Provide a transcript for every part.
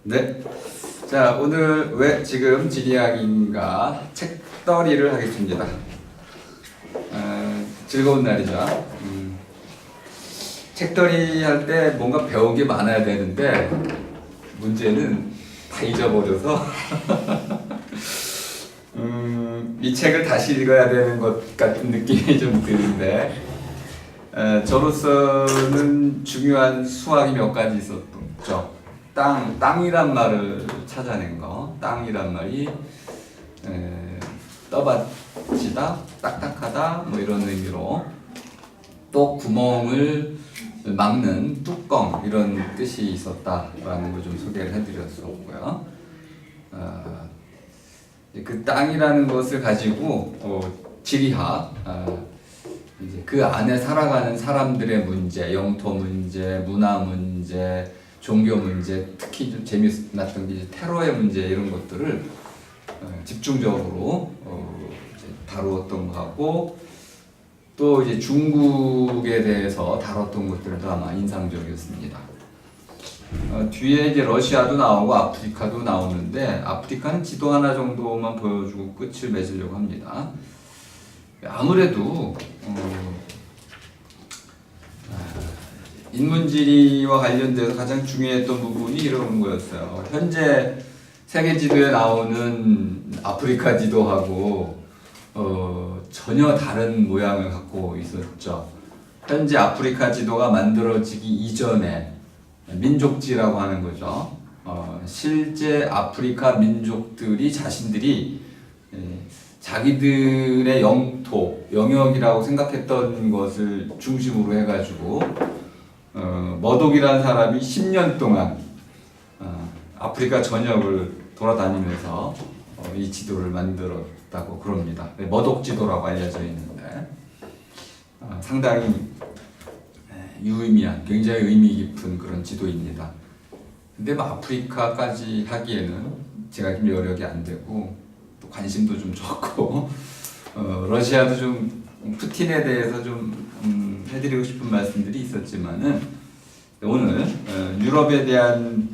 네. 자, 오늘 왜 지금 지리학인가 책더리를 하겠습니다. 즐거운 날이죠. 책더리 할 때 뭔가 배운 게 많아야 되는데 문제는 다 잊어버려서 이 책을 다시 읽어야 되는 것 같은 느낌이 좀 드는데 저로서는 중요한 수학이 몇 가지 있었죠. 땅이란 말을 찾아낸 거. 땅이란 말이 떠받치다, 딱딱하다, 뭐 이런 의미로, 또 구멍을 막는 뚜껑, 이런 뜻이 있었다라는 걸 좀 소개를 해드렸었고요. 그 땅이라는 것을 가지고 지리학, 이제 그 안에 살아가는 사람들의 문제, 영토 문제, 문화 문제, 종교 문제, 특히 좀 재미났던 게 이제 테러의 문제, 이런 것들을 집중적으로 이제 다루었던 거하고, 또 이제 중국에 대해서 다뤘던 것들도 아마 인상적이었습니다. 뒤에 이제 러시아도 나오고 아프리카도 나오는데, 아프리카는 지도 하나 정도만 보여주고 끝을 맺으려고 합니다. 아무래도 인문지리와 관련돼서 가장 중요했던 부분이 이런 거였어요. 현재 세계 지도에 나오는 아프리카 지도하고 전혀 다른 모양을 갖고 있었죠. 현재 아프리카 지도가 만들어지기 이전에 민족지라고 하는 거죠. 실제 아프리카 민족들이 자신들이 자기들의 영토, 영역이라고 생각했던 것을 중심으로 해가지고 머독이라는 사람이 10년 동안 아프리카 전역을 돌아다니면서 이 지도를 만들었다고 그럽니다. 머독 지도라고 알려져 있는데 상당히 유의미한, 굉장히 의미 깊은 그런 지도입니다. 근데 뭐 아프리카까지 하기에는 제가 좀 여력이 안 되고 또 관심도 좀 적고 러시아도 좀 푸틴에 대해서 좀 해드리고 싶은 말씀들이 있었지만은 오늘 유럽에 대한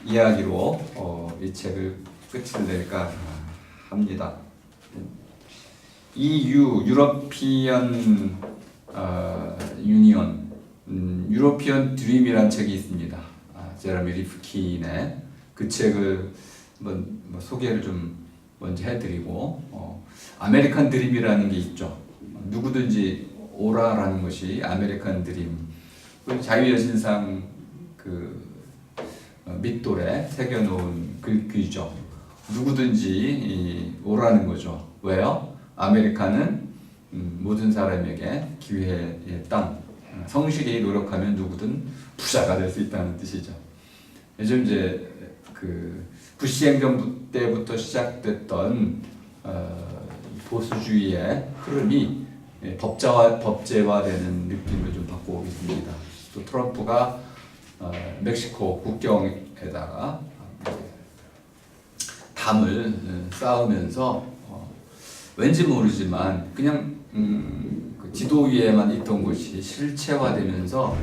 이야기로 이 책을 끝을 낼까 합니다. EU, 유러피언 유니언, 유러피언 드림이라는 책이 있습니다. 제레미 리프킨의 그 책을 한번 소개를 좀 먼저 해드리고, 아메리칸 드림이라는 게 있죠. 누구든지 오라라는 것이 아메리칸 드림. 자유여신상 그 밑돌에 새겨놓은 글귀죠. 누구든지 오라는 거죠. 왜요? 아메리카는 모든 사람에게 기회의 땅, 성실히 노력하면 누구든 부자가 될 수 있다는 뜻이죠. 요즘 이제 그 부시 행정부 때부터 시작됐던 보수주의의 흐름이 법제화되는 느낌을 좀 받고 있습니다. 또 트럼프가 멕시코 국경에다가 담을 쌓으면서 왠지 모르지만 그냥 그 지도 위에만 있던 것이 실체화되면서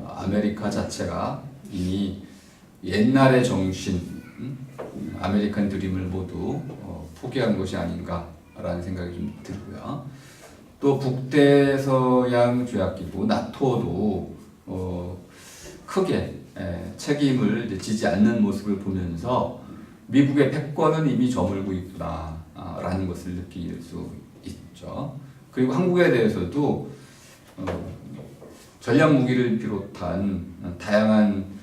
아메리카 자체가 이미 옛날의 정신, 아메리칸 드림을 모두 포기한 것이 아닌가라는 생각이 좀 들고요. 또 북대서양 조약기구 나토도 크게 책임을 지지 않는 모습을 보면서 미국의 패권은 이미 저물고 있구나라는 것을 느낄 수 있죠. 그리고 한국에 대해서도 전략 무기를 비롯한 다양한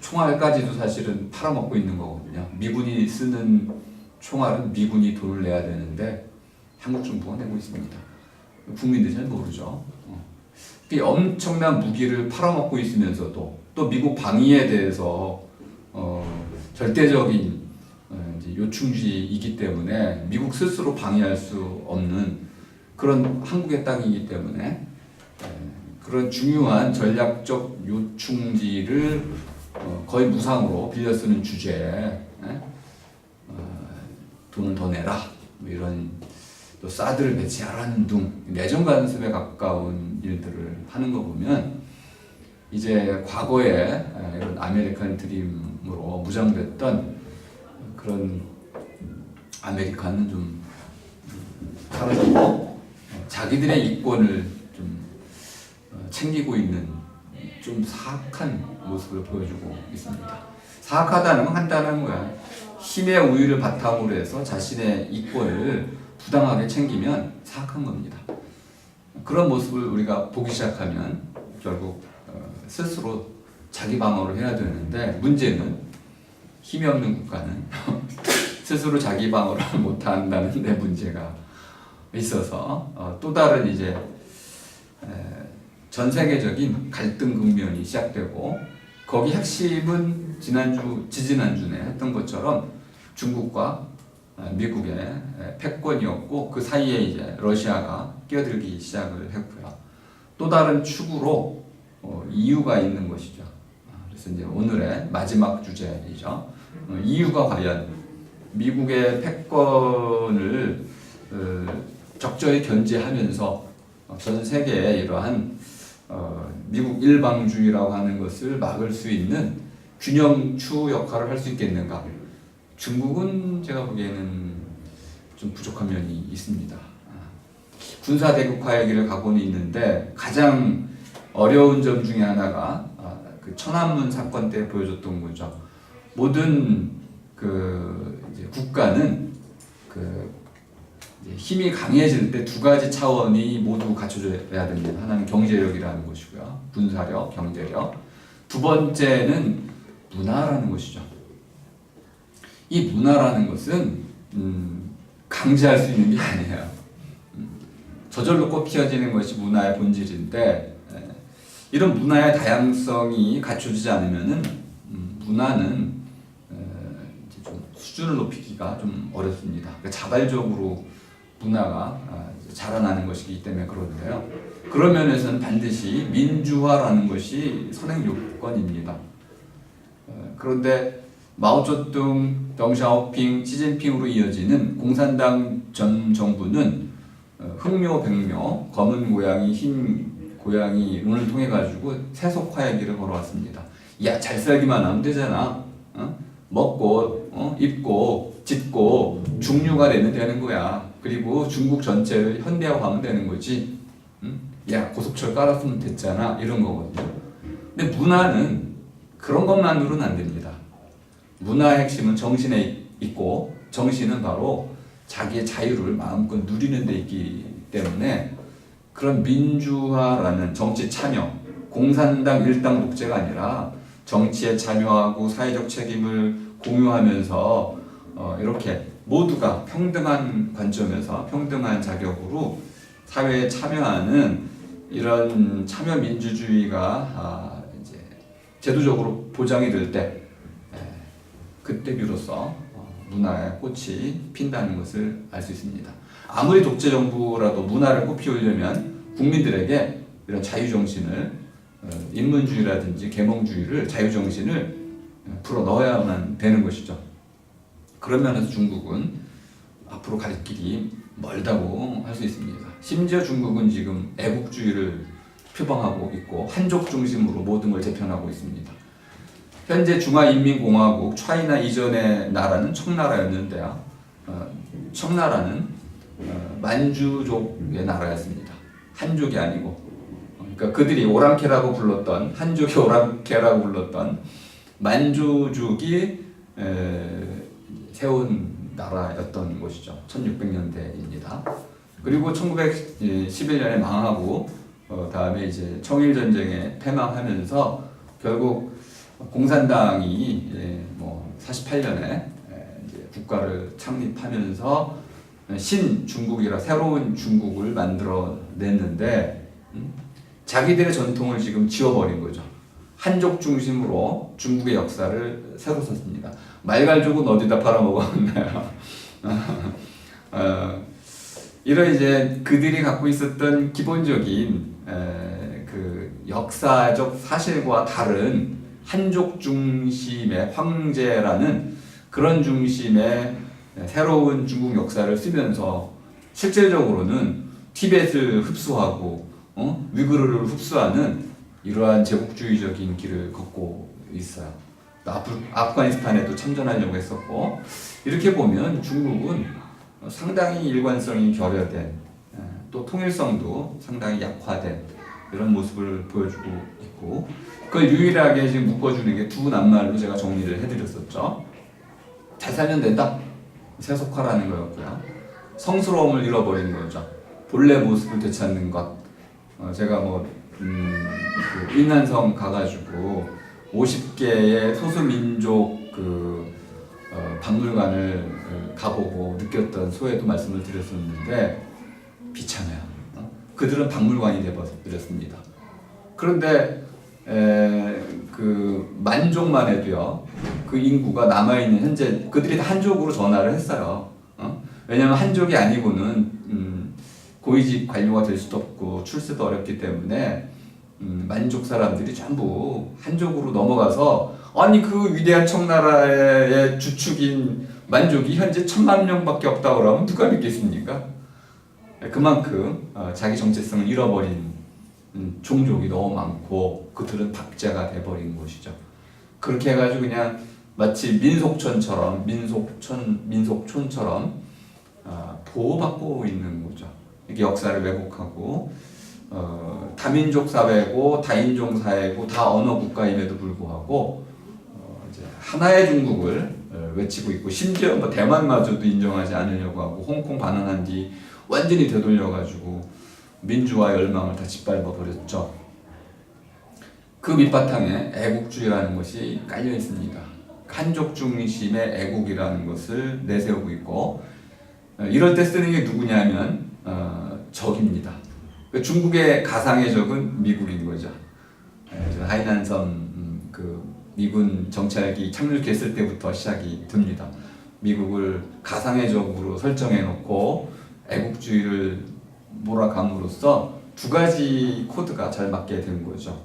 총알까지도 사실은 팔아먹고 있는 거거든요. 미군이 쓰는 총알은 미군이 돈을 내야 되는데 한국 정부가 내고 있습니다. 국민들이 잘 모르죠. 엄청난 무기를 팔아먹고 있으면서도 또 미국 방위에 대해서 절대적인 이제 요충지이기 때문에 미국 스스로 방위할 수 없는 그런 한국의 땅이기 때문에 그런 중요한 전략적 요충지를 거의 무상으로 빌려 쓰는 주제에 돈을 더 내라, 뭐 이런, 또 사드를 배치하라는 등 내정 간섭에 가까운 일들을 하는 거 보면 이제 과거에 이런 아메리칸 드림으로 무장됐던 그런 아메리칸은 좀 사라지고 자기들의 이권을 좀 챙기고 있는 좀 사악한 모습을 보여주고 있습니다. 사악하다는 건 간단한 거야. 힘의 우위를 바탕으로 해서 자신의 이권을 부당하게 챙기면 사악한 겁니다. 그런 모습을 우리가 보기 시작하면 결국 스스로 자기 방어를 해야 되는데, 문제는 힘이 없는 국가는 스스로 자기 방어를 못한다는 데 문제가 있어서 또 다른 이제 전 세계적인 갈등 국면이 시작되고, 거기 핵심은 지지난주에 했던 것처럼 중국과 미국의 패권이었고, 그 사이에 이제 러시아가 끼어들기 시작을 했고요. 또 다른 축으로 EU가 있는 것이죠. 그래서 이제 오늘의 마지막 주제이죠. EU가 과연 미국의 패권을 적절히 견제하면서 전 세계에 이러한 미국 일방주의라고 하는 것을 막을 수 있는 균형추 역할을 할 수 있겠는가? 중국은 제가 보기에는 좀 부족한 면이 있습니다. 군사 대국화의 길을 가고는 있는데, 가장 어려운 점 중에 하나가 그 천안문 사건 때 보여줬던 거죠. 모든 이제 국가는 이제 힘이 강해질 때 두 가지 차원이 모두 갖춰져야 됩니다. 하나는 경제력이라는 것이고요, 군사력, 경제력. 두 번째는 문화라는 것이죠. 이 문화라는 것은 강제할 수 있는 게 아니에요. 저절로 꽃피어지는 것이 문화의 본질인데, 이런 문화의 다양성이 갖춰지지 않으면은 문화는 이제 좀 수준을 높이기가 좀 어렵습니다. 그러니까 자발적으로 문화가 자라나는 것이기 때문에 그런데요. 그런 면에서는 반드시 민주화라는 것이 선행 요건입니다. 그런데 마오쩌둥, 덩샤오핑, 시진핑으로 이어지는 공산당 전 정부는 흑묘백묘, 검은 고양이, 흰 고양이 운을 통해 가지고 세속화의 길을 걸어왔습니다. 야, 잘 살기만 하면 되잖아. 먹고 입고 짓고 중류가 되는 거야. 그리고 중국 전체를 현대화하면 되는 거지. 야, 고속철 깔았으면 됐잖아. 이런 거거든요. 근데 문화는 그런 것만으로는 안 됩니다. 문화의 핵심은 정신에 있고, 정신은 바로 자기의 자유를 마음껏 누리는 데 있기 때문에, 그런 민주화라는 정치 참여, 공산당 일당 독재가 아니라 정치에 참여하고 사회적 책임을 공유하면서 이렇게 모두가 평등한 관점에서 평등한 자격으로 사회에 참여하는 이런 참여 민주주의가 이제 제도적으로 보장이 될 때, 그때 비로소 문화의 꽃이 핀다는 것을 알 수 있습니다. 아무리 독재 정부라도 문화를 꽃피우려면 국민들에게 이런 자유정신을, 인문주의라든지 계몽주의를, 자유정신을 불어 넣어야만 되는 것이죠. 그런 면에서 중국은 앞으로 갈 길이 멀다고 할 수 있습니다. 심지어 중국은 지금 애국주의를 표방하고 있고 한족 중심으로 모든 걸 재편하고 있습니다. 현재 중화인민공화국 차이나 이전의 나라는 청나라였는데요. 청나라는 만주족의 나라였습니다. 한족이 아니고, 그러니까 그들이 오랑캐라고 불렀던, 한족이 오랑캐라고 불렀던 만주족이 세운 나라였던 것이죠. 1600년대입니다. 그리고 1911년에 망하고 다음에 이제 청일전쟁에 패망하면서 결국 공산당이 48년에 국가를 창립하면서 신중국이라 새로운 중국을 만들어냈는데, 자기들의 전통을 지금 지워버린 거죠. 한족 중심으로 중국의 역사를 새로 썼습니다. 말갈족은 어디다 팔아먹었나요? 이런 이제 그들이 갖고 있었던 기본적인 그 역사적 사실과 다른 한족 중심의 황제라는 그런 중심의 새로운 중국 역사를 쓰면서 실질적으로는 티벳을 흡수하고 위구르를 흡수하는 이러한 제국주의적인 길을 걷고 있어요. 아프가니스탄에도 참전하려고 했었고, 이렇게 보면 중국은 상당히 일관성이 결여된, 또 통일성도 상당히 약화된 이런 모습을 보여주고 있고, 그걸 유일하게 지금 묶어주는 게 두 낱말로 제가 정리를 해드렸었죠. 잘 살면 된다, 세속화라는 거였고요. 성스러움을 잃어버리는 거죠. 본래 모습을 되찾는 것. 제가 그 인난성 가가지고 50개의 소수민족 박물관을 가보고 느꼈던 소에도 말씀을 드렸었는데 비참해요. 그들은 박물관이 되어버렸습니다. 그런데 그 만족만 해도요, 그 인구가 남아있는 현재 그들이 다 한족으로 전화를 했어요. 왜냐하면 한족이 아니고는 고위직 관료가 될 수도 없고 출세도 어렵기 때문에 만족 사람들이 전부 한족으로 넘어가서, 아니 그 위대한 청나라의 주축인 만족이 현재 1,000만 명밖에 없다고 그러면 누가 믿겠습니까? 그만큼 자기 정체성을 잃어버린 종족이 너무 많고 그들은 박제가 돼버린 것이죠. 그렇게 해가지고 그냥 마치 민속촌처럼 보호받고 있는 거죠. 이게 역사를 왜곡하고 다민족 사회고 다인종 사회고 다 언어 국가임에도 불구하고 이제 하나의 중국을 외치고 있고, 심지어 뭐 대만마저도 인정하지 않으려고 하고 홍콩 반환한 뒤 완전히 되돌려가지고 민주화 열망을 다 짓밟아 버렸죠. 그 밑바탕에 애국주의라는 것이 깔려 있습니다. 한족 중심의 애국이라는 것을 내세우고 있고, 이럴 때 쓰는 게 누구냐면 적입니다. 중국의 가상의 적은 미국인 거죠. 하이난섬 그 미군 정찰기 착륙했을 때부터 시작이 됩니다. 미국을 가상의 적으로 설정해 놓고 애국주의를 몰아감으로써 두 가지 코드가 잘 맞게 된 거죠.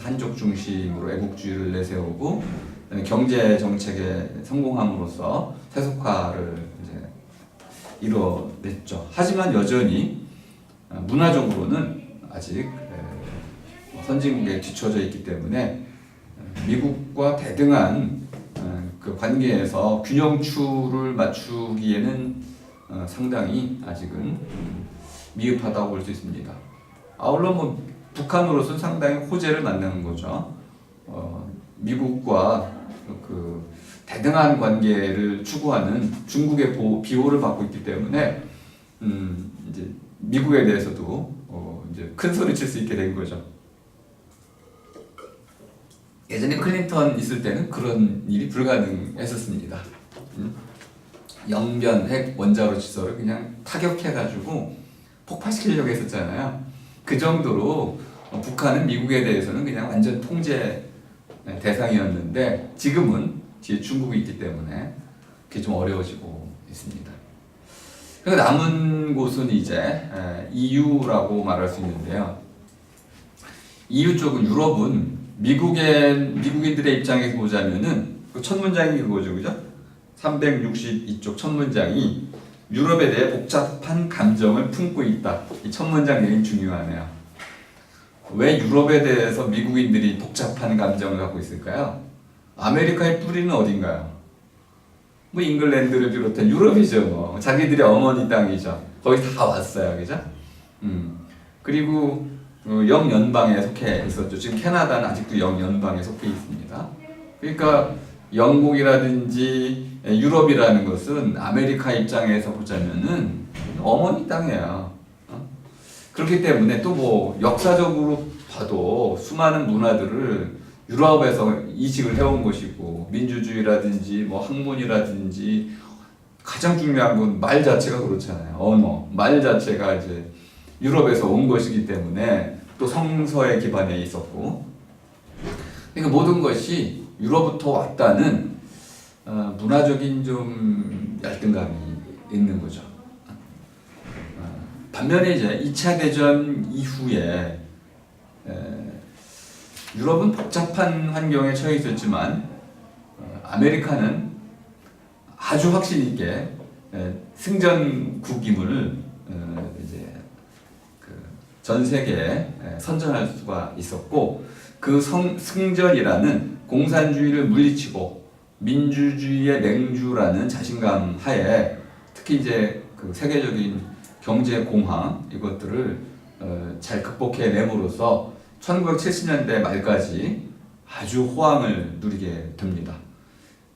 한족 중심으로 애국주의를 내세우고 경제 정책에 성공함으로써 세속화를 이제 이뤄냈죠. 하지만 여전히 문화적으로는 아직 선진국에 뒤처져 있기 때문에 미국과 대등한 그 관계에서 균형추를 맞추기에는 상당히 아직은 미흡하다고 볼 수 있습니다. 아울러 북한으로서는 상당히 호재를 만나는 거죠. 미국과 그 대등한 관계를 추구하는 중국의 비호를 받고 있기 때문에 이제 미국에 대해서도 이제 큰 소리 칠 수 있게 된 거죠. 예전에 클린턴 있을 때는 그런 일이 불가능했었습니다. 영변 핵 원자로 시설을 그냥 타격해가지고 폭파시키려고 했었잖아요. 그 정도로 북한은 미국에 대해서는 그냥 완전 통제 대상이었는데, 지금은 뒤에 중국이 있기 때문에 그게 좀 어려워지고 있습니다. 그러니까 남은 곳은 이제 EU라고 말할 수 있는데요. EU 쪽은, 유럽은 미국인들의 입장에서 보자면은 그 첫 문장이 그거죠, 그죠? 362쪽 첫 문장이 유럽에 대해 복잡한 감정을 품고 있다. 이 첫 문장 내용 중요하네요. 왜 유럽에 대해서 미국인들이 복잡한 감정을 갖고 있을까요? 아메리카의 뿌리는 어딘가요? 뭐 잉글랜드를 비롯한 유럽이죠. 뭐 자기들의 어머니 땅이죠. 거기 다 왔어요, 그죠? 그리고 영연방에 속해 있었죠. 지금 캐나다는 아직도 영연방에 속해 있습니다. 그러니까 영국이라든지 유럽이라는 것은 아메리카 입장에서 보자면은 어머니 땅이에요. 그렇기 때문에 또 뭐 역사적으로 봐도 수많은 문화들을 유럽에서 이식을 해온 것이고, 민주주의라든지 뭐 학문이라든지 가장 중요한 건 말 자체가 그렇잖아요. 언어, 말 자체가 이제 유럽에서 온 것이기 때문에 또 성서에 기반해 있었고, 그러니까 모든 것이 유럽부터 왔다는 문화적인 좀 열등감이 있는 거죠. 반면에 이제 2차 대전 이후에 유럽은 복잡한 환경에 처해 있었지만 아메리카는 아주 확신 있게 승전국임을 이제 전 세계에 선전할 수가 있었고, 그 승전이라는 공산주의를 물리치고 민주주의의 맹주라는 자신감 하에, 특히 이제 그 세계적인 경제 공황 이것들을 잘 극복해 내므로써 1970년대 말까지 아주 호황을 누리게 됩니다.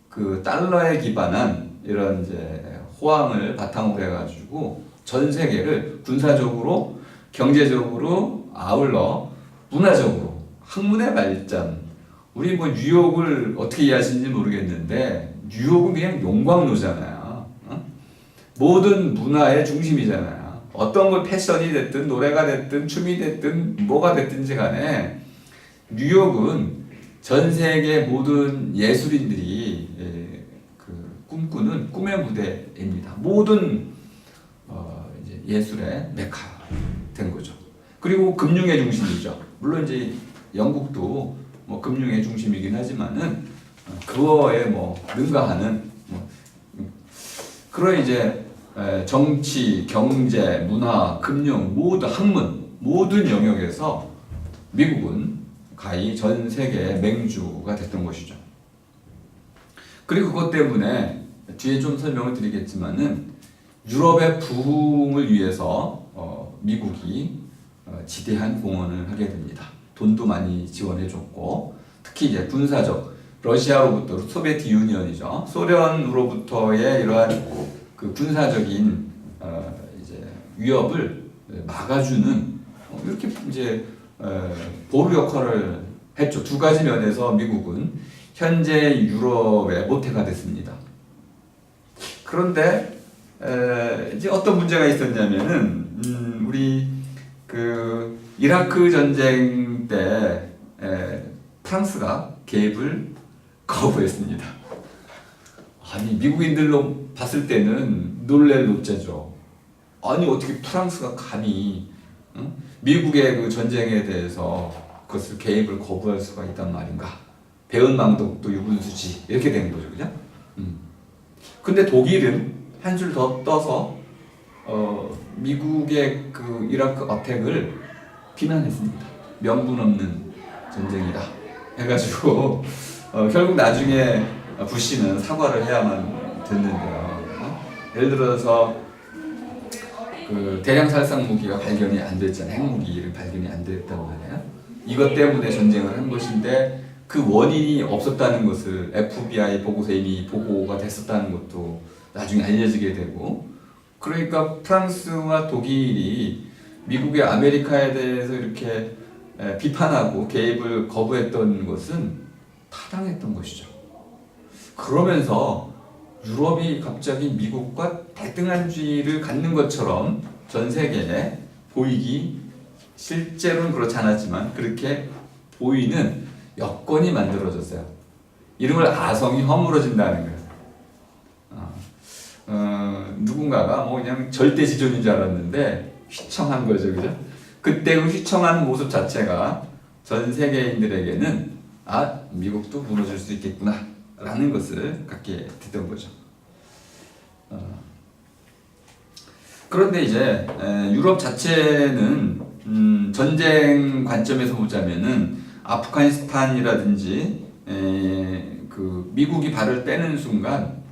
그 달러에 기반한 이런 이제 호황을 바탕으로 해가지고 전 세계를 군사적으로, 경제적으로, 아울러 문화적으로, 학문의 발전, 우리 뭐 뉴욕을 어떻게 이해하시는지 모르겠는데 뉴욕은 그냥 용광로잖아요. 어? 모든 문화의 중심이잖아요. 어떤 걸 패션이 됐든 노래가 됐든 춤이 됐든 뭐가 됐든지 간에 뉴욕은 전 세계 모든 예술인들이 꿈꾸는 꿈의 무대입니다. 모든 이제 예술의 메카 된 거죠. 그리고 금융의 중심이죠. 물론 이제 영국도 뭐 금융의 중심이긴 하지만은 그거에 뭐 능가하는 그런 이제 정치, 경제, 문화, 금융, 모든 학문 모든 영역에서 미국은 가히 전 세계의 맹주가 됐던 것이죠. 그리고 그것 때문에 뒤에 좀 설명을 드리겠지만은 유럽의 부흥을 위해서 미국이 지대한 공헌을 하게 됩니다. 돈도 많이 지원해줬고, 특히 이제 군사적 러시아로부터 소비에트 유니언이죠. 소련으로부터의 이러한 그 군사적인 이제 위협을 막아주는 이렇게 이제 보루 역할을 했죠. 두 가지 면에서 미국은 현재 유럽의 모태가 됐습니다. 그런데 이제 어떤 문제가 있었냐면은 우리 그 이라크 전쟁 때 프랑스가 개입을 거부했습니다. 아니 미국인들로 봤을 때는 놀랄 노자죠. 아니 어떻게 프랑스가 감히 미국의 그 전쟁에 대해서 그것을 개입을 거부할 수가 있단 말인가? 배은망덕도 유분수지 이렇게 된 거죠, 그죠? 근데 독일은 한 줄 더 떠서 미국의 그 이라크 어택을 비난했습니다. 명분 없는 전쟁이다 해가지고 결국 나중에 부시는 사과를 해야만 됐는데요. 예를 들어서 그 대량 살상 무기가 발견이 안 됐잖아요. 핵무기를 발견이 안 됐단 말이에요. 이것 때문에 전쟁을 한 것인데 그 원인이 없었다는 것을 FBI 보고서에 이미 보고가 됐었다는 것도 나중에 알려지게 되고, 그러니까 프랑스와 독일이 미국의 아메리카에 대해서 이렇게 비판하고 개입을 거부했던 것은 타당했던 것이죠. 그러면서 유럽이 갑자기 미국과 대등한주의를 갖는 것처럼 전 세계에 보이기, 실제로는 그렇지 않았지만 그렇게 보이는 여건이 만들어졌어요. 이런 걸 아성이 허물어진다는 거예요. 누군가가 뭐 그냥 절대지존인 줄 알았는데 휘청한 거죠, 그죠? 그때 그 휘청한 모습 자체가 전 세계인들에게는 미국도 무너질 수 있겠구나 라는 것을 갖게 됐던 거죠. 그런데 이제 유럽 자체는 전쟁 관점에서 보자면은 아프가니스탄이라든지 그 미국이 발을 빼는 순간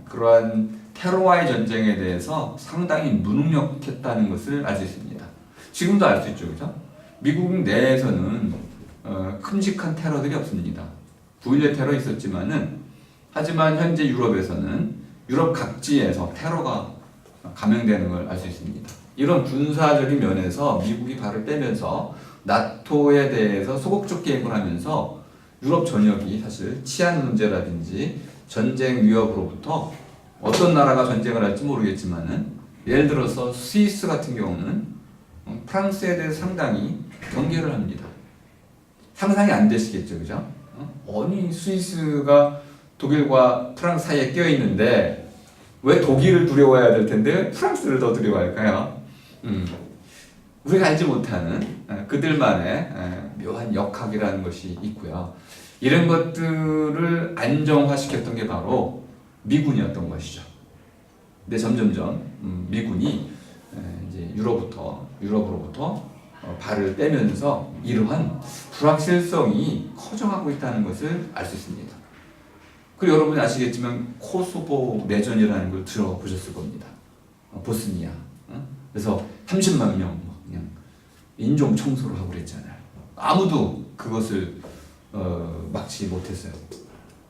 그러한 테러와의 전쟁에 대해서 상당히 무능력했다는 것을 알 수 있습니다. 지금도 알 수 있죠, 그죠? 미국 내에서는 큼직한 테러들이 없습니다. 9.11 테러 있었지만은, 하지만 현재 유럽에서는 유럽 각지에서 테러가 감행되는 걸 알 수 있습니다. 이런 군사적인 면에서 미국이 발을 빼면서 나토에 대해서 소극적 개입을 하면서 유럽 전역이 사실 치안 문제라든지 전쟁 위협으로부터 어떤 나라가 전쟁을 할지 모르겠지만은, 예를 들어서 스위스 같은 경우는 프랑스에 대해서 상당히 경계를 합니다. 상상이 안 되시겠죠, 그죠? 아니 스위스가 독일과 프랑스 사이에 껴 있는데 왜 독일을 두려워해야 될 텐데 왜 프랑스를 더 두려워할까요? 우리가 알지 못하는 그들만의 묘한 역학이라는 것이 있고요. 이런 것들을 안정화시켰던 게 바로 미군이었던 것이죠. 근데 점점점 미군이 이제 유럽으로부터 발을 빼면서 이러한 불확실성이 커져가고 있다는 것을 알 수 있습니다. 그리고 여러분이 아시겠지만 코소보 내전이라는 걸 들어보셨을 겁니다. 보스니아. 그래서 30만 명 그냥 인종 청소를 하고 그랬잖아요. 아무도 그것을 막지 못했어요.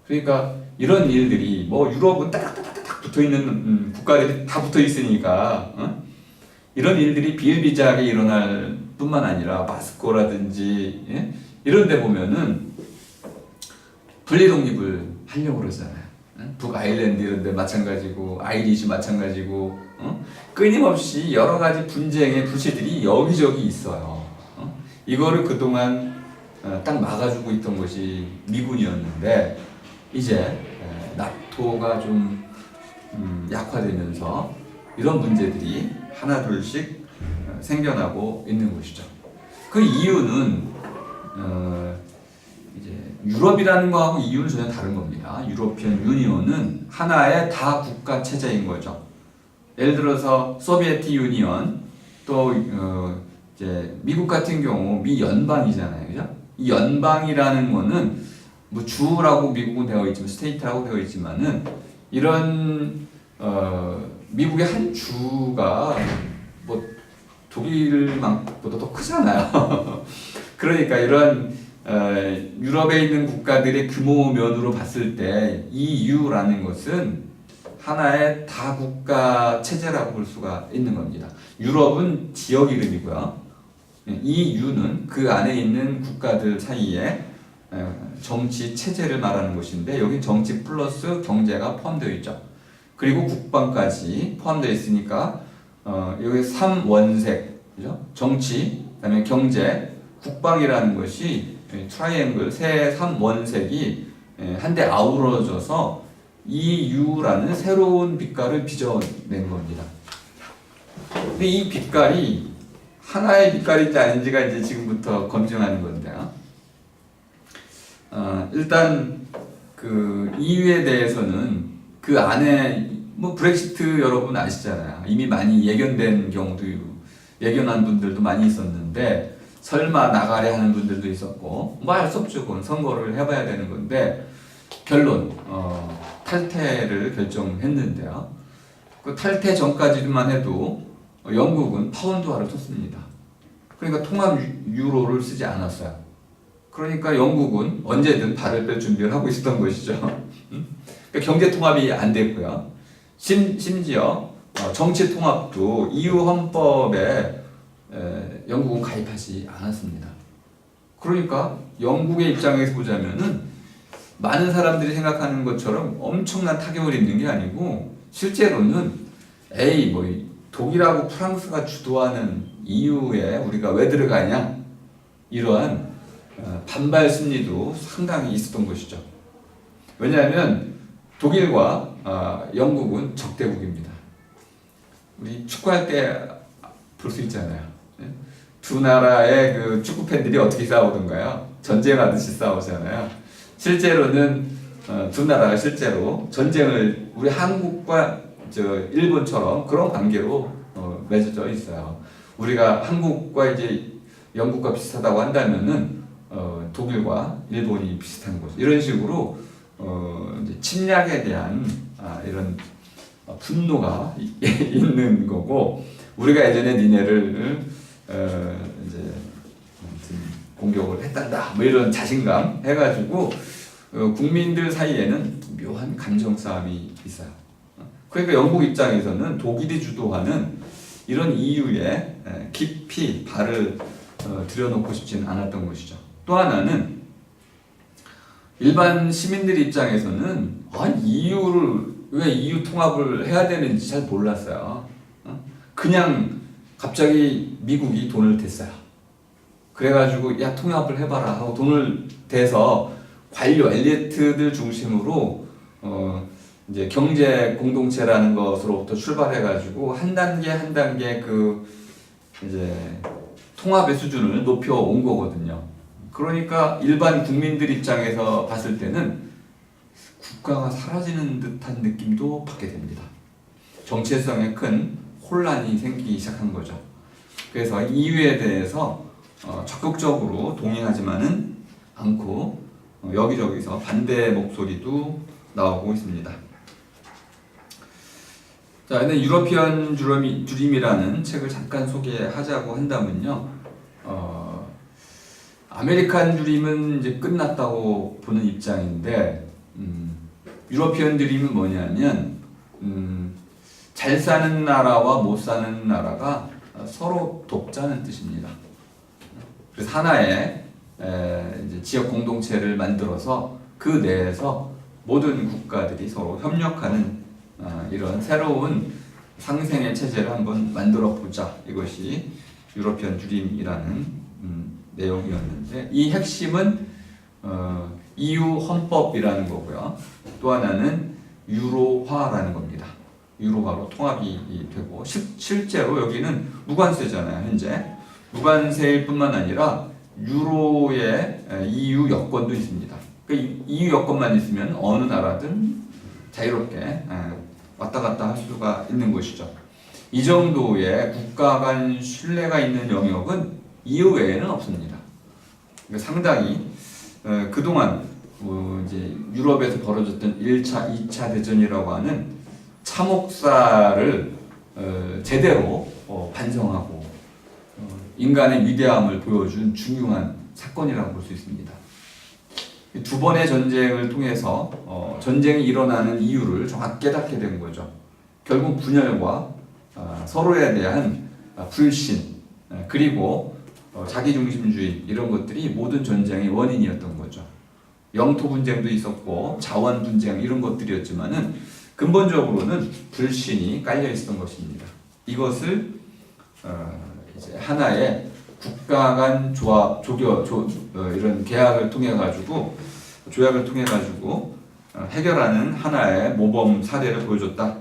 그러니까 이런 일들이 뭐 유럽은 따닥따닥따닥 붙어 있는 국가들이 다 붙어 있으니까 이런 일들이 비일비재하게 일어날 뿐만 아니라 마스코라든지 예? 이런 데 보면은 분리독립을 하려고 그러잖아요. 북아일랜드 이런 데 마찬가지고 아이리시 마찬가지고 끊임없이 여러 가지 분쟁의 불씨들이 여기저기 있어요. 이거를 그동안 딱 막아주고 있던 것이 미군이었는데 이제 나토가 좀 약화되면서 이런 문제들이 하나둘씩 생겨나고 있는 것이죠. 그 이유는 이제 유럽이라는 거하고 이유는 전혀 다른 겁니다. 유로피언 유니온은 하나의 다국가 체제인 거죠. 예를 들어서 소비에트 유니언 또 이제 미국 같은 경우 미 연방이잖아요, 그죠? 이 연방이라는 거는 뭐 주라고 미국은 되어 있지만 스테이트라고 되어 있지만은 이런 미국의 한 주가 뭐 독일만보다 더 크잖아요. 그러니까 이런 유럽에 있는 국가들의 규모면으로 봤을 때 EU라는 것은 하나의 다국가 체제라고 볼 수가 있는 겁니다. 유럽은 지역 이름이고요. EU는 그 안에 있는 국가들 사이에 정치 체제를 말하는 것인데 여기 정치 플러스 경제가 포함되어 있죠. 그리고 국방까지 포함되어 있으니까 여기 3원색, 그죠? 정치, 그다음에 경제, 국방이라는 것이 트라이앵글 새 3원색이 한데 아우러져서 EU라는 새로운 빛깔을 빚어낸 겁니다. 근데 이 빛깔이 하나의 빛깔인지 아닌지가 이제 지금부터 검증하는 건데요. 일단 그 EU에 대해서는 그 안에 뭐 브렉시트 여러분 아시잖아요. 이미 많이 예견된 경우도 예견한 분들도 많이 있었는데 설마 나가려 하는 분들도 있었고 뭐 할 수 없죠. 그건 선거를 해봐야 되는 건데 결론 탈퇴를 결정했는데요. 그 탈퇴 전까지만 해도 영국은 파운드화를 썼습니다. 그러니까 통합 유로를 쓰지 않았어요. 그러니까 영국은 언제든 발을 뺄 준비를 하고 있었던 것이죠. 그러니까 경제 통합이 안 됐고요. 심지어 정치 통합도 EU 헌법에 영국은 가입하지 않았습니다. 그러니까 영국의 입장에서 보자면은 많은 사람들이 생각하는 것처럼 엄청난 타격을 입는 게 아니고 실제로는 뭐 독일하고 프랑스가 주도하는 EU에 우리가 왜 들어가냐 이러한 반발 심리도 상당히 있었던 것이죠. 왜냐하면 독일과 영국은 적대국입니다. 우리 축구할 때 볼 수 있잖아요. 두 나라의 그 축구 팬들이 어떻게 싸우던가요? 전쟁하듯이 싸우잖아요. 실제로는 두 나라가 실제로 전쟁을 우리 한국과 일본처럼 그런 관계로 맺어져 있어요. 우리가 한국과 이제 영국과 비슷하다고 한다면은 독일과 일본이 비슷한 곳 이런 식으로 이제 침략에 대한 이런 분노가 있는 거고 우리가 예전에 니네를 이제 공격을 했단다 뭐 이런 자신감 해가지고 국민들 사이에는 묘한 감정 싸움이 있어요. 그러니까 영국 입장에서는 독일이 주도하는 이런 EU에 깊이 발을 들여놓고 싶지는 않았던 것이죠. 또 하나는 일반 시민들 입장에서는 EU를 왜 EU 통합을 해야 되는지 잘 몰랐어요. 그냥 갑자기 미국이 돈을 댔어요. 그래가지고 야 통합을 해봐라 하고 돈을 대서 관료 엘리트들 중심으로 이제 경제 공동체라는 것으로부터 출발해가지고 한 단계 한 단계 그 이제 통합의 수준을 높여온 거거든요. 그러니까 일반 국민들 입장에서 봤을 때는 국가가 사라지는 듯한 느낌도 받게 됩니다. 정체성에 큰 혼란이 생기기 시작한 거죠. 그래서 이유에 대해서 적극적으로 동의하지만은 않고 여기저기서 반대 목소리도 나오고 있습니다. 자, 근데 유러피언 드림이라는 책을 잠깐 소개하자고 한다면요. 아메리칸 드림은 이제 끝났다고 보는 입장인데, 유러피언 드림은 뭐냐면, 잘 사는 나라와 못 사는 나라가 서로 돕자는 뜻입니다. 그래서 하나의 이제 지역 공동체를 만들어서 그 내에서 모든 국가들이 서로 협력하는 이런 새로운 상생의 체제를 한번 만들어 보자. 이것이 유러피언 드림이라는 내용이었는데, 이 핵심은 EU 헌법이라는 거고요. 또 하나는 유로화라는 겁니다. 유로화로 통합이 되고, 실제로 여기는 무관세잖아요. 현재 무관세일 뿐만 아니라 유로의 EU 여권도 있습니다. 그 EU 여권만 있으면 어느 나라든 자유롭게 왔다 갔다 할 수가 있는 것이죠. 이 정도의 국가 간 신뢰가 있는 영역은 EU 외에는 없습니다. 상당히 그동안 이제 유럽에서 벌어졌던 1차, 2차 대전이라고 하는 참혹사를 제대로 반성하고 인간의 위대함을 보여준 중요한 사건이라고 볼 수 있습니다. 두 번의 전쟁을 통해서 전쟁이 일어나는 이유를 정확히 깨닫게 된 거죠. 결국 분열과 서로에 대한 불신, 그리고 자기중심주의, 이런 것들이 모든 전쟁의 원인이었던 거죠. 영토 분쟁도 있었고 자원 분쟁, 이런 것들이었지만은 근본적으로는 불신이 깔려 있었던 것입니다. 이것을 이제 하나의 국가 간 조합, 이런 계약을 통해 가지고, 조약을 통해 가지고 해결하는 하나의 모범 사례를 보여줬다.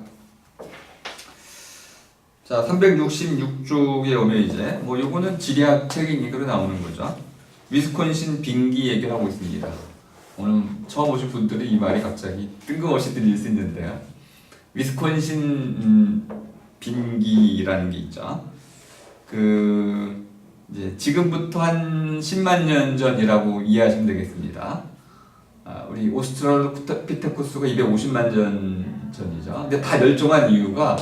자, 366쪽에 오면 이제 요거는 지리학 책이니까 나오는 거죠. 위스콘신 빙기 얘기를 하고 있습니다. 오늘 처음 오신 분들은 이 말이 갑자기 뜬금없이 들릴 수 있는데요. 위스콘신 빙기라는 게 있죠. 이제 지금부터 한 10만 년 전이라고 이해하시면 되겠습니다. 우리 오스트랄로피테쿠스가 250만 년 전이죠. 근데 다 멸종한 이유가,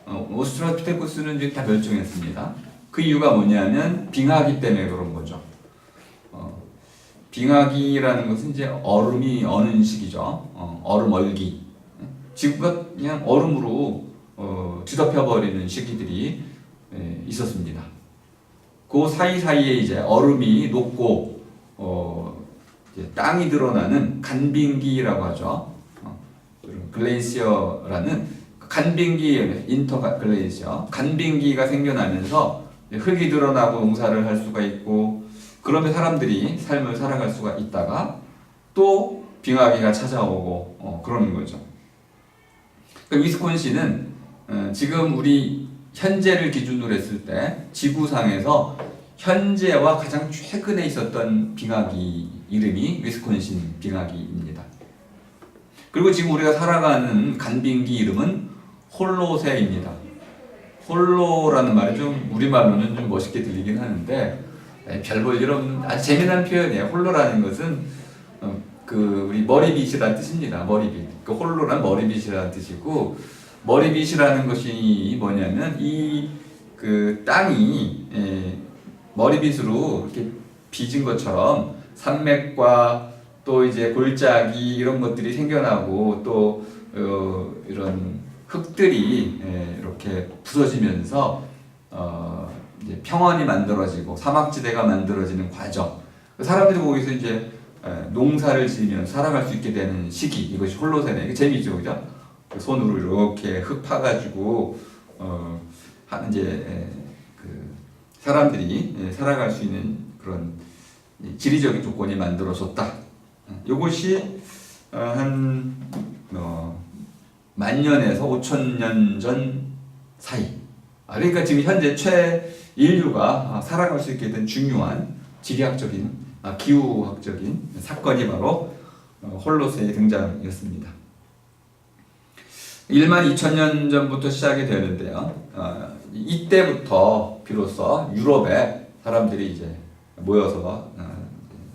오스트랄로피테쿠스는 이제 다 멸종했습니다. 그 이유가 뭐냐면 빙하기 때문에 그런 거죠. 빙하기라는 것은 이제 얼음이 어는 시기죠. 얼음 얼기. 지구가 그냥 얼음으로 뒤덮여 버리는 시기들이 있었습니다. 그 사이사이에 이제 얼음이 녹고 이제 땅이 드러나는 간빙기라고 하죠. 글레이시어라는 간빙기, 인터글레이시어, 간빙기가 생겨나면서 흙이 드러나고 농사를 할 수가 있고, 그러면 사람들이 삶을 살아갈 수가 있다가 또 빙하기가 찾아오고 그러는 거죠. 위스콘신은 지금 우리 현재를 기준으로 했을 때 지구상에서 현재와 가장 최근에 있었던 빙하기 이름이 위스콘신 빙하기입니다. 그리고 지금 우리가 살아가는 간빙기 이름은 홀로세입니다. 홀로라는 말이 좀 우리말로는 좀 멋있게 들리긴 하는데 별 볼 일 없는 아주 재미난 표현이에요. 홀로라는 것은 우리 머리빗이라는 뜻입니다. 머리빗. 그 홀로란 머리빗이라는 뜻이고, 머리빗이라는 것이 뭐냐면 땅이 머리빗으로 이렇게 빚은 것처럼 산맥과 또 이제 골짜기 이런 것들이 생겨나고, 또 이런 흙들이 이렇게 부서지면서 이제 평원이 만들어지고 사막지대가 만들어지는 과정. 사람들이 거기서 이제 농사를 지으면 살아갈 수 있게 되는 시기, 이것이 홀로세네. 이게 재미죠, 그죠? 손으로 이렇게 흙 파가지고 하는 이제 사람들이 살아갈 수 있는 그런 지리적인 조건이 만들어졌다. 이것이 한 10,000년에서 5,000년 전 사이. 그러니까 지금 현재 인류가 살아갈 수 있게 된 중요한 지리학적인, 기후학적인 사건이 바로 홀로세의 등장이었습니다. 12,000년 전부터 시작이 되는데요. 이때부터 비로소 유럽에 사람들이 이제 모여서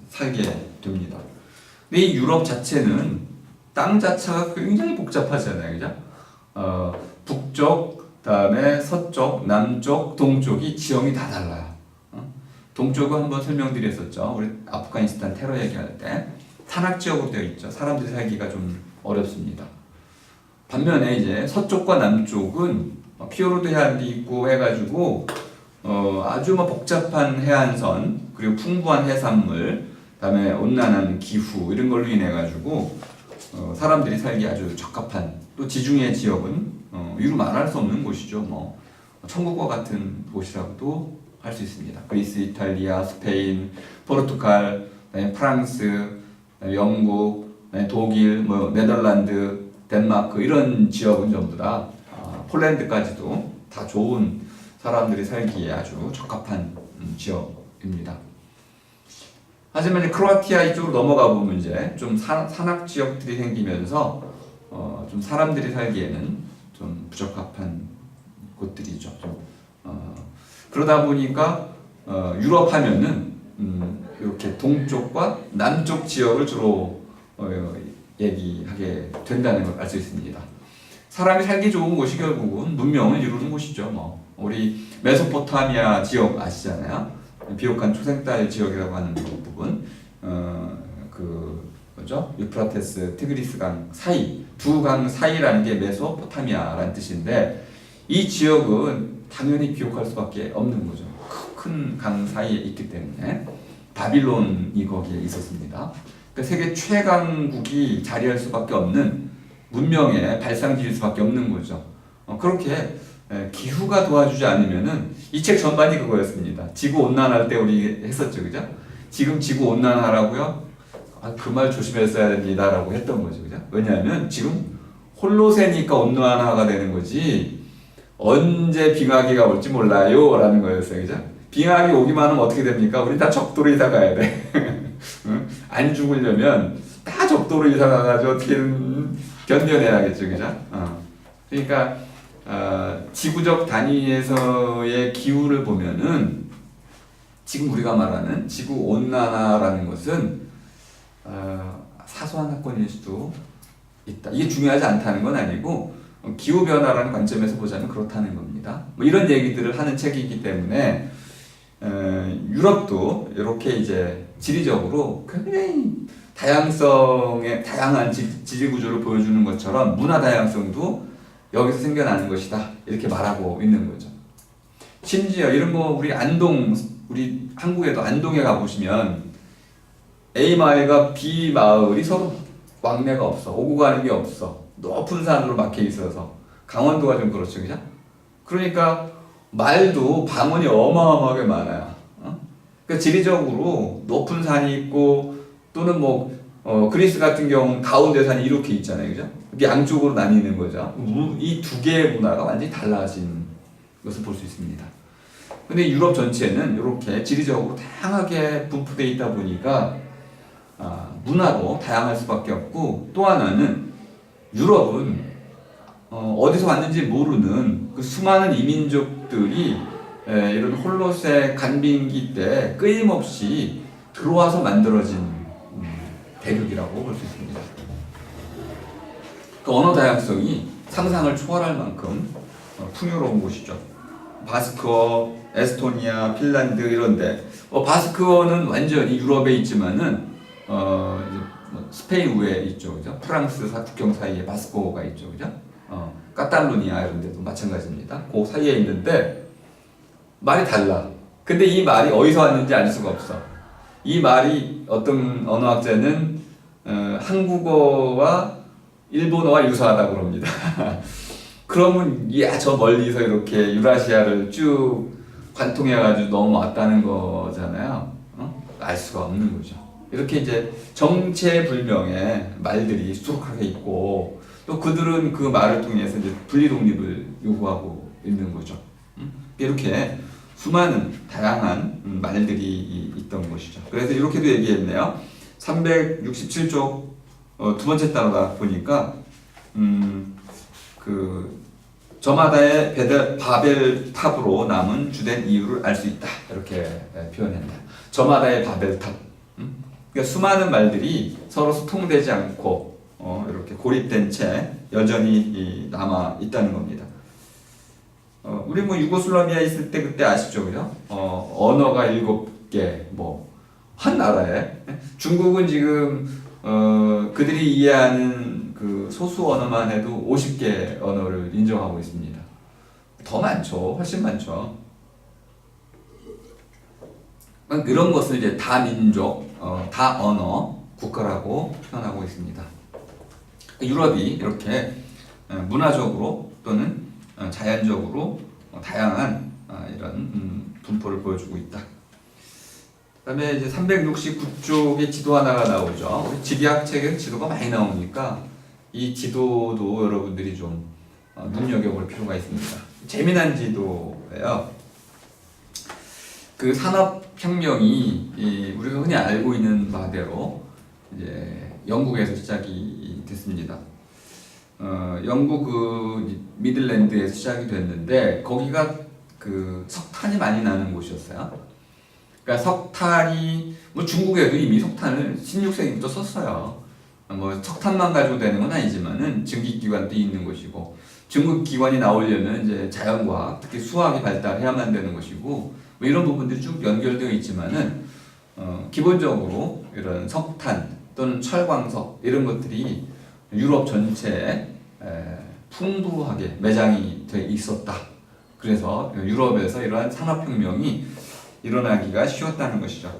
살게 됩니다. 근데 이 유럽 자체는 땅 자체가 굉장히 복잡하잖아요, 그죠? 북쪽, 다음에 서쪽, 남쪽, 동쪽이 지형이 다 달라요. 동쪽은 한번 설명드렸었죠. 우리 아프가니스탄 테러 얘기할 때 산악 지역으로 되어 있죠. 사람들이 살기가 좀 어렵습니다. 반면에 이제 서쪽과 남쪽은 피오르드 해안도 있고 해가지고 아주 복잡한 해안선 그리고 풍부한 해산물, 그다음에 온난한 기후 이런 걸로 인해 가지고 사람들이 살기 아주 적합한 또 지중해 지역은 이루 말할 수 없는 곳이죠. 뭐 천국과 같은 곳이라고도 할 수 있습니다. 그리스, 이탈리아, 스페인, 포르투갈, 프랑스, 영국, 독일, 뭐 네덜란드, 덴마크 이런 지역은 전부 다 폴란드까지도 다 좋은 사람들이 살기에 아주 적합한 지역입니다. 하지만 이제 크로아티아 이쪽으로 넘어가 보면 이제 좀 산악 지역들이 생기면서 좀 사람들이 살기에는 좀 부적합한 곳들이죠. 그러다 보니까 유럽 하면은 이렇게 동쪽과 남쪽 지역을 주로 얘기하게 된다는 걸 알 수 있습니다. 사람이 살기 좋은 곳이 결국은 문명을 이루는 곳이죠. 뭐 우리 메소포타미아 지역 아시잖아요. 비옥한 초생달 지역이라고 하는 부분, 뭐죠? 유프라테스, 티그리스강 사이, 두 강 사이라는 게 메소포타미아라는 뜻인데 이 지역은 당연히 비옥할 수밖에 없는 거죠. 큰 강 사이에 있기 때문에 바빌론이 거기에 있었습니다. 그러니까 세계 최강국이 자리할 수밖에 없는 문명의 발상지일 수밖에 없는 거죠. 그렇게 기후가 도와주지 않으면은 이 책 전반이 그거였습니다. 지구 온난화할 때 우리 했었죠, 그죠? 지금 지구 온난화라고요? 그 말 조심했어야 됩니다라고 했던 거죠, 그죠? 왜냐하면 지금 홀로세니까 온난화가 되는 거지 언제 빙하기가 올지 몰라요라는 거였어요, 그죠? 빙하기 오기만 하면 어떻게 됩니까? 우리 다 적도로 이사 가야 돼. 안 죽으려면 다 적도로 이사 가가지고 어떻게든 견뎌내야겠죠, 그죠? 그러니까 지구적 단위에서의 기후를 보면은 지금 우리가 말하는 지구 온난화라는 것은 사소한 사건일 수도 있다. 이게 중요하지 않다는 건 아니고 기후 변화라는 관점에서 보자면 그렇다는 겁니다. 뭐 이런 얘기들을 하는 책이기 때문에 유럽도 이렇게 이제 지리적으로 굉장히 다양한 지리 구조를 보여주는 것처럼 문화 다양성도 여기서 생겨나는 것이다 이렇게 말하고 있는 거죠. 심지어 이런 거 우리 한국에도 안동에 가보시면 A 마을과 B 마을이 서로 왕래가 없어. 오고 가는 게 없어. 높은 산으로 막혀 있어서. 강원도가 좀 그렇죠, 그죠? 그러니까 말도 방언이 어마어마하게 많아요. 그러니까 지리적으로 높은 산이 있고 또는 그리스 같은 경우는 가운데 산이 이렇게 있잖아요, 그죠? 양쪽으로 나뉘는 거죠. 이 두 개의 문화가 완전히 달라진 것을 볼 수 있습니다. 근데 유럽 전체는 이렇게 지리적으로 다양하게 분포되어 있다 보니까 문화도 다양할 수밖에 없고 또 하나는 유럽은 어디서 왔는지 모르는 그 수많은 이민족들이 이런 홀로세 간빙기 때 끊임없이 들어와서 만들어진 대륙이라고 볼 수 있습니다. 그 언어 다양성이 상상을 초월할 만큼 풍요로운 곳이죠. 바스크어, 에스토니아, 핀란드 이런데 바스크어는 완전히 유럽에 있지만은 스페인 우에 있죠, 그죠? 프랑스 국경 사이에 바스크어가 있죠, 그죠? 카탈루니아 이런 데도 마찬가지입니다. 그 사이에 있는데 말이 달라. 근데 이 말이 어디서 왔는지 알 수가 없어. 이 말이 어떤 언어학자는 한국어와 일본어와 유사하다고 그럽니다. 그러면 저 멀리서 이렇게 유라시아를 쭉 관통해가지고 넘어왔다는 거잖아요. 알 수가 없는 거죠. 이렇게 이제 정체불명의 말들이 수두룩하게 있고 또 그들은 그 말을 통해서 이제 분리독립을 요구하고 있는 거죠. 이렇게 수많은 다양한 말들이 있던 것이죠. 그래서 이렇게도 얘기했네요. 367쪽 두 번째 단어가 보니까 그 저마다의 바벨 탑으로 남은 주된 이유를 알 수 있다. 이렇게 표현했다. 저마다의 바벨 탑. 그러니까 수많은 말들이 서로 소통되지 않고 이렇게 고립된 채 여전히 남아 있다는 겁니다. 우리 뭐 유고슬라비아 있을 때 그때 아시죠, 그죠? 언어가 7개, 한 나라에 중국은 지금 그들이 이해하는 그 소수 언어만 해도 50개 언어를 인정하고 있습니다. 더 많죠, 훨씬 많죠. 이런 것을 이제 다민족, 다언어 국가라고 표현하고 있습니다. 유럽이 이렇게 문화적으로 또는 자연적으로 다양한 이런 분포를 보여주고 있다. 그다음에 이제 369쪽에 지도 하나가 나오죠. 우리 지리학 책에 지도가 많이 나오니까 이 지도도 여러분들이 좀 눈여겨볼 필요가 있습니다. 재미난 지도예요. 그 산업혁명이 우리가 흔히 알고 있는 바대로 이제 영국에서 시작이 됐습니다. 영국 그 미들랜드에서 시작이 됐는데 거기가 그 석탄이 많이 나는 곳이었어요. 그러니까 석탄이 뭐 중국에도 이미 석탄을 16세기부터 썼어요. 뭐 석탄만 가지고 되는 건 아니지만은 증기기관도 있는 것이고 증기기관이 나오려면 이제 자연과학, 특히 수학이 발달해야만 되는 것이고 뭐 이런 부분들이 쭉 연결되어 있지만은 기본적으로 이런 석탄 또는 철광석 이런 것들이 유럽 전체에 풍부하게 매장이 돼 있었다. 그래서 유럽에서 이러한 산업혁명이 일어나기가 쉬웠다는 것이죠.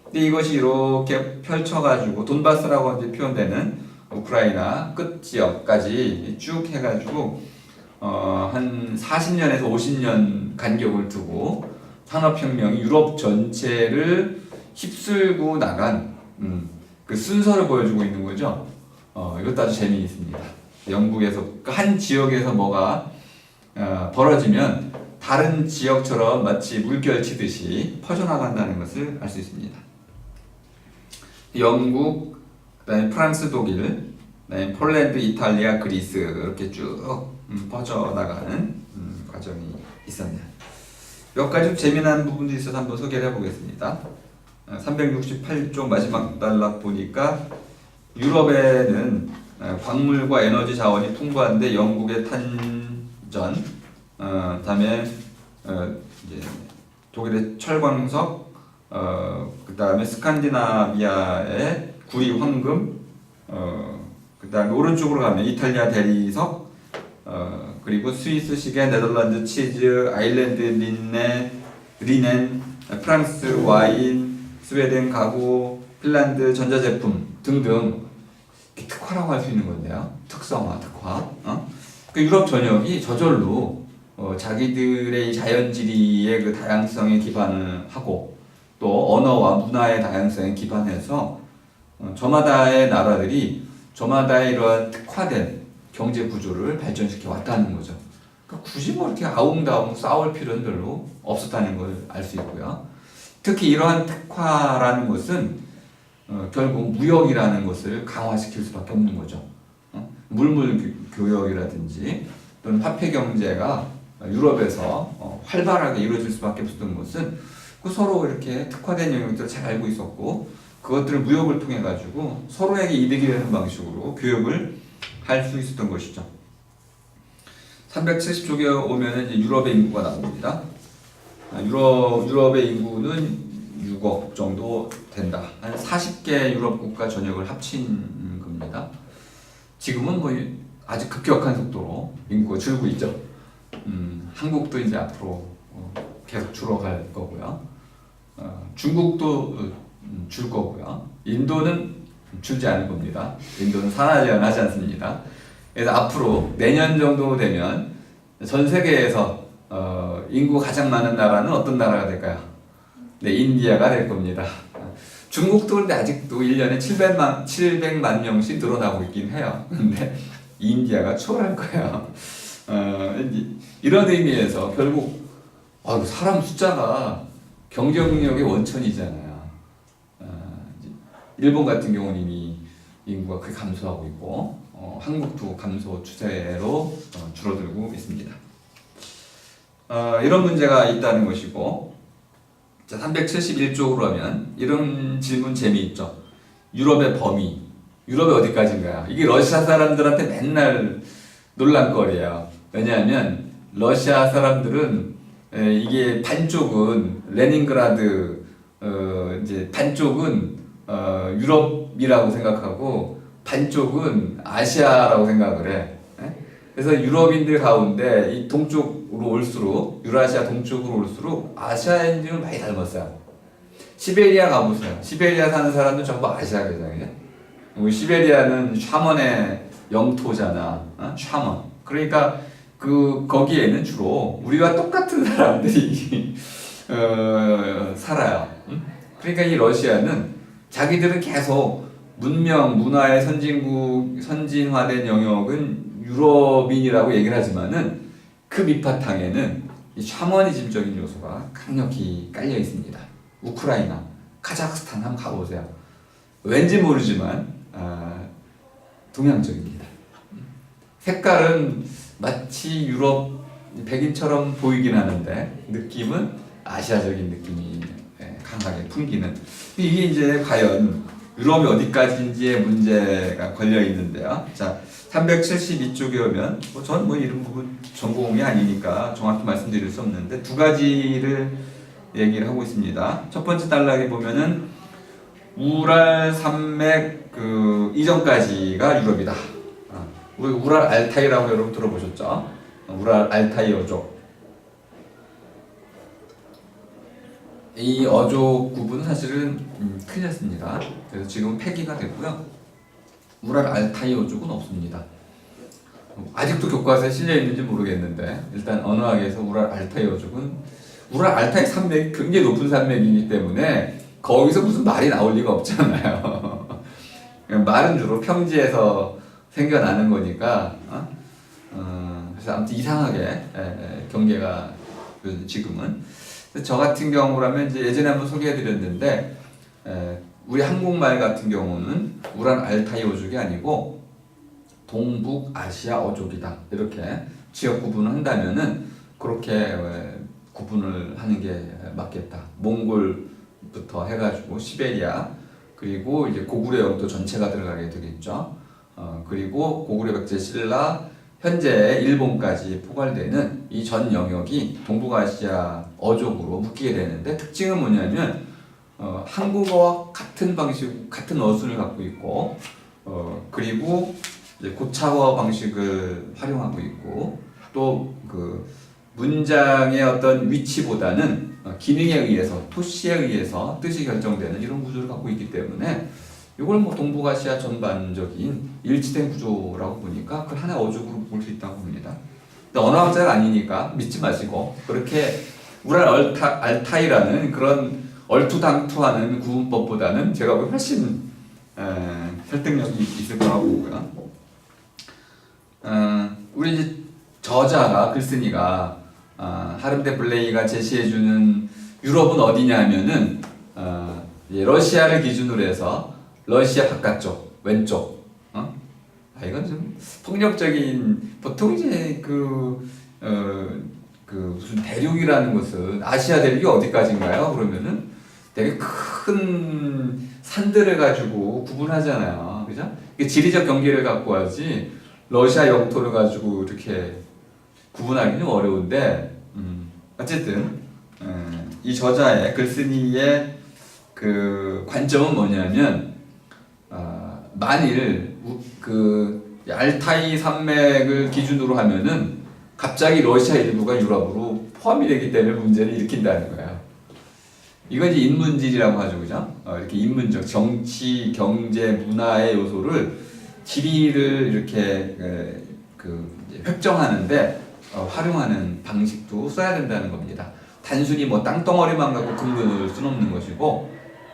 근데 이것이 이렇게 펼쳐가지고 돈바스라고 이제 표현되는 우크라이나 끝 지역까지 쭉 해가지고 한 40년에서 50년 간격을 두고 산업혁명이 유럽 전체를 휩쓸고 나간 그 순서를 보여주고 있는 거죠. 이것도 아주 재미있습니다. 영국에서 한 지역에서 뭐가 벌어지면 다른 지역처럼 마치 물결 치듯이 퍼져나간다는 것을 알 수 있습니다. 영국, 그다음에 프랑스, 독일, 그다음에 폴란드, 이탈리아, 그리스 이렇게 쭉 퍼져나가는 과정이 있었네요. 몇 가지 재미난 부분도 있어서 한번 소개를 해보겠습니다. 368쪽 마지막 단락 보니까 유럽에는 광물과 에너지 자원이 풍부한데 영국의 탄전, 다음에 이제 독일의 철광석, 그 다음에 스칸디나비아의 구리 황금, 그 다음에 오른쪽으로 가면 이탈리아 대리석, 그리고 스위스식의 네덜란드 치즈, 아일랜드 리넨, 프랑스 와인, 스웨덴 가구, 핀란드 전자제품 등등 특화라고 할 수 있는 건데요. 특성화, 특화. 그 유럽 전역이 저절로 자기들의 자연지리의 그 다양성에 기반을 하고 또 언어와 문화의 다양성에 기반해서 저마다의 나라들이 저마다의 이러한 특화된 경제 구조를 발전시켜 왔다는 거죠. 그러니까 굳이 뭐 이렇게 아웅다웅 싸울 필요는 별로 없었다는 걸 알 수 있고요. 특히 이러한 특화라는 것은 결국 무역이라는 것을 강화시킬 수밖에 없는 거죠. 물물 교역이라든지 또는 화폐 경제가 유럽에서 활발하게 이루어질 수밖에 없었던 것은 그 서로 이렇게 특화된 영역들을 잘 알고 있었고 그것들을 무역을 통해 가지고 서로에게 이득이 되는 방식으로 교역을 할 수 있었던 것이죠. 370쪽에 오면 이제 유럽의 인구가 나옵니다. 유럽의 인구는 6억 정도 된다. 한 40개 유럽 국가 전역을 합친 겁니다. 지금은 뭐 아주 급격한 속도로 인구가 줄고 있죠. 한국도 이제 앞으로 계속 줄어갈 거고요. 중국도 줄 거고요. 인도는 줄지 않을 겁니다. 인도는 산하 제한하지 않습니다. 그래서 앞으로 내년 정도 되면 전 세계에서 인구가 가장 많은 나라는 어떤 나라가 될까요? 네, 인디아가 될 겁니다. 중국도 근데 아직도 1년에 700만 명씩 늘어나고 있긴 해요. 근데 인디아가 초월할 거예요. 이런 의미에서 결국 사람 숫자가 경제 능력의 원천이잖아요. 일본 같은 경우는 이미 인구가 크게 감소하고 있고 한국도 감소 추세로 줄어들고 있습니다. 이런 문제가 있다는 것이고, 자, 371쪽으로 하면 이런 질문 재미있죠. 유럽의 범위, 유럽이 어디까지인가요? 이게 러시아 사람들한테 맨날 논란거리예요. 왜냐하면 러시아 사람들은 이게 반쪽은 레닌그라드, 이제 반쪽은 유럽이라고 생각하고 반쪽은 아시아라고 생각을 해. 그래서 유럽인들 가운데 이 동쪽으로 올수록, 유라시아 동쪽으로 올수록 아시아인들을 많이 닮았어요. 시베리아 가보세요. 시베리아 사는 사람들 전부 아시아 계장이에요. 시베리아는 샤먼의 영토잖아. 샤먼. 그러니까 거기에는 주로 우리가 똑같은 사람들이 살아요. 그러니까 이 러시아는 자기들은 계속 문명, 문화의 선진화된 영역은 유럽인이라고 얘기를 하지만은 그 밑바탕에는 이 샤머니즘적인 요소가 강력히 깔려 있습니다. 우크라이나, 카자흐스탄 한번 가보세요. 왠지 모르지만 동양적입니다. 색깔은 마치 유럽 백인처럼 보이긴 하는데 느낌은 아시아적인 느낌이 강하게 풍기는. 이게 이제 과연 유럽이 어디까지인지의 문제가 걸려 있는데요. 자, 372쪽에 오면 전 이런 부분 전공이 아니니까 정확히 말씀드릴 수 없는데 두 가지를 얘기를 하고 있습니다. 첫 번째 단락에 보면은 우랄 산맥 이전까지가 유럽이다. 우리 우랄 알타이라고 여러분 들어보셨죠? 우랄 알타이 어족. 이 어족 구분은 사실은 큰일 났습니다. 그래서 지금 폐기가 됐고요. 우랄 알타이 어족은 없습니다. 아직도 교과서에 실려 있는지 모르겠는데 일단 언어학에서 우랄 알타이 어족은 우랄 알타이 산맥이 굉장히 높은 산맥이기 때문에 거기서 무슨 말이 나올 리가 없잖아요. 말은 주로 평지에서 생겨나는 거니까 그래서 아무튼 이상하게 경계가 지금은. 저 같은 경우라면 이제 예전에 한번 소개해드렸는데 우리 한국말 같은 경우는 우랄 알타이 어족이 아니고 동북아시아 어족이다. 이렇게 지역 구분을 한다면은 그렇게 구분을 하는 게 맞겠다. 몽골부터 해가지고 시베리아 그리고 이제 고구려 영토 전체가 들어가게 되겠죠. 그리고 고구려 백제 신라 현재 일본까지 포괄되는 이 전 영역이 동북아시아 어족으로 묶이게 되는데 특징은 뭐냐면 한국어와 같은 방식, 같은 어순을 갖고 있고 그리고 이제 고차원 방식을 활용하고 있고 또 문장의 어떤 위치보다는 기능에 의해서 토시에 의해서 뜻이 결정되는 이런 구조를 갖고 있기 때문에 이걸 동북아시아 전반적인 일치된 구조라고 보니까 그걸 하나의 어족으로 볼 수 있다고 봅니다. 근데 언어학자가 아니니까 믿지 마시고 그렇게 우랄 알타이라는 그런 얼토당토하는 구분법보다는 제가 보기엔 훨씬 설득력이 있을 거라고 보고요. 우리 이제 저자가 글쓴이가 하름데 블레이가 제시해주는 유럽은 어디냐 하면은 러시아를 기준으로 해서 러시아 바깥쪽 왼쪽 이건 좀 폭력적인 보통 이제 무슨 대륙이라는 것은 아시아 대륙이 어디까지인가요? 그러면은 되게 큰 산들을 가지고 구분하잖아요, 그죠? 이게 지리적 경계를 갖고 하지 러시아 영토를 가지고 이렇게 구분하기는 좀 어려운데 어쨌든 이 저자의 글쓴이의 관점은 뭐냐면 만일 알타이 산맥을 기준으로 하면은 갑자기 러시아 일부가 유럽으로 포함이 되기 때문에 문제를 일으킨다는 거예요. 이건 이제 인문지리라고 하죠, 그죠? 이렇게 인문적 정치, 경제, 문화의 요소를 지리를 이렇게 획정하는데 활용하는 방식도 써야 된다는 겁니다. 단순히 땅덩어리만 갖고 근거를 수는 없는 것이고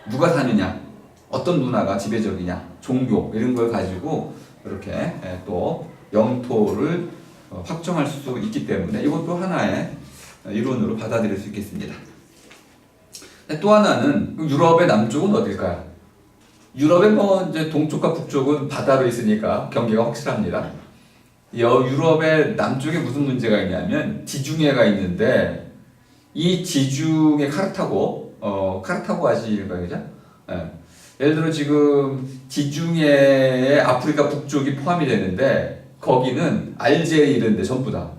누가 사느냐, 어떤 문화가 지배적이냐, 종교 이런 걸 가지고 이렇게 또 영토를 확정할 수 있기 때문에 이것도 하나의 이론으로 받아들일 수 있겠습니다. 또 하나는 유럽의 남쪽은 어딜까요? 유럽의 뭐 이제 동쪽과 북쪽은 바다로 있으니까 경계가 확실합니다. 유럽의 남쪽에 무슨 문제가 있냐면 지중해가 있는데 이 지중해 카르타고 아시는가요, 그죠? 예. 예를 들어 지금 지중해에 아프리카 북쪽이 포함이 되는데 거기는 알제리 이런데 전부 다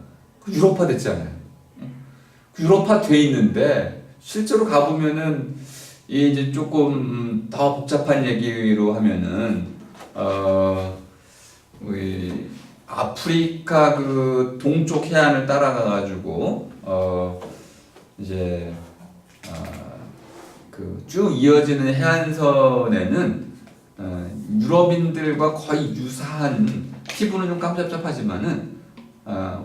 유럽화 됐잖아요. 유럽화 돼 있는데 실제로 가보면은 이 이제 조금 더 복잡한 얘기로 하면은 우리 아프리카 그 동쪽 해안을 따라가 가지고 이제 그 쭉 이어지는 해안선에는 유럽인들과 거의 유사한 피부는 좀 깜짝잡하지만은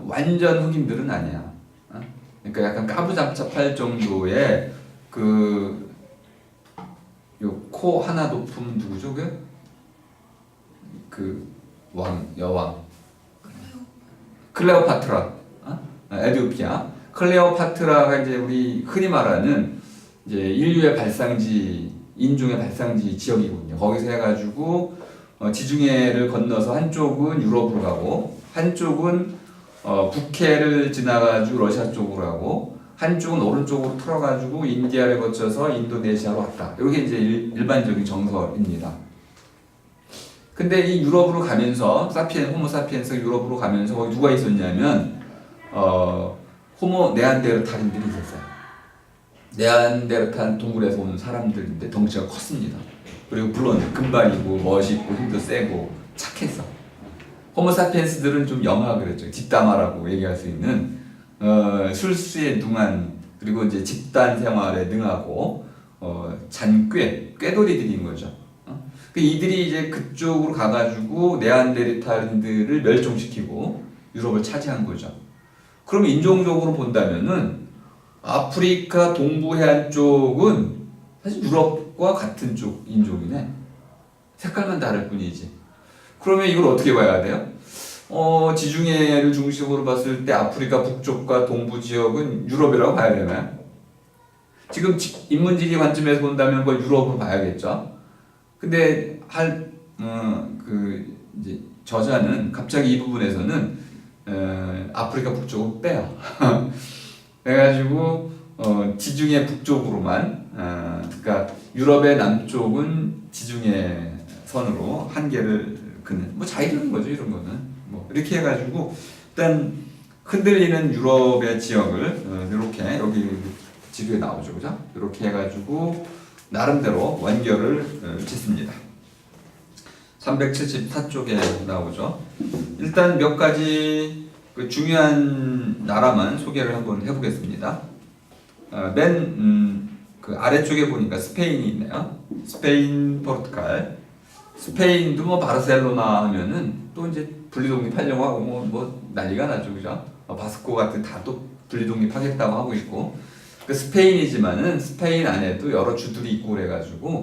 완전 흑인들은 아니야. 그러니까 약간 까부잡잡할 정도의 그 요 코 하나 높은 누구죠? 그 여왕 클레오파트라, 에디오피아 클레오파트라가 이제 우리 흔히 말하는 이제 인류의 발상지, 인종의 발상지 지역이거든요. 거기서 해가지고 지중해를 건너서 한쪽은 유럽으로 가고 한쪽은 북해를 지나가지고 러시아 쪽으로 가고 한쪽은 오른쪽으로 틀어가지고 인디아를 거쳐서 인도네시아로 왔다. 이게 이제 일반적인 정설입니다. 근데 이 유럽으로 가면서 호모 사피엔스가 유럽으로 가면서 거기 누가 있었냐면 호모 네안데르탈인들이 있었어요. 네안데르탈 동굴에서 온 사람들인데 덩치가 컸습니다. 그리고 물론 금발이고 멋있고 힘도 세고 착했어. 호모 사피엔스들은 좀 영하 그랬죠. 뒷담화라고 얘기할 수 있는 술수에 능한, 그리고 이제 집단 생활에 능하고 꾀돌이들인 거죠. 이들이 이제 그쪽으로 가가지고 네안데르탈인들을 멸종시키고 유럽을 차지한 거죠. 그럼 인종적으로 본다면은 아프리카 동부 해안 쪽은 사실 유럽과 같은 쪽 인종이네. 색깔만 다를 뿐이지. 그러면 이걸 어떻게 봐야 돼요? 지중해를 중심으로 봤을 때 아프리카 북쪽과 동부 지역은 유럽이라고 봐야 되나요? 지금 인문지리 관점에서 본다면 그걸 유럽으로 봐야겠죠. 근데 이제 저자는 갑자기 이 부분에서는 아프리카 북쪽을 빼요. 그래가지고 지중해 북쪽으로만, 그러니까 유럽의 남쪽은 지중해 선으로 한계를 그는 뭐 자유로운 거죠, 이런 거는. 뭐 이렇게 해가지고 일단 흔들리는 유럽의 지역을 이렇게 여기 지도에 나오죠, 그죠? 이렇게 해가지고 나름대로 완결을 짓습니다. 374쪽에 나오죠. 일단 몇 가지 그 중요한 나라만 소개를 한번 해보겠습니다. 그 아래쪽에 보니까 스페인이 있네요. 스페인, 포르투갈. 스페인도 뭐 바르셀로나 하면은 또 이제 분리독립하려고 하고 뭐 난리가 나죠, 그죠? 바스코 같은 다 또 분리독립하겠다고 하고 있고. 그 스페인이지만은 스페인 안에도 여러 주들이 있고 그래가지고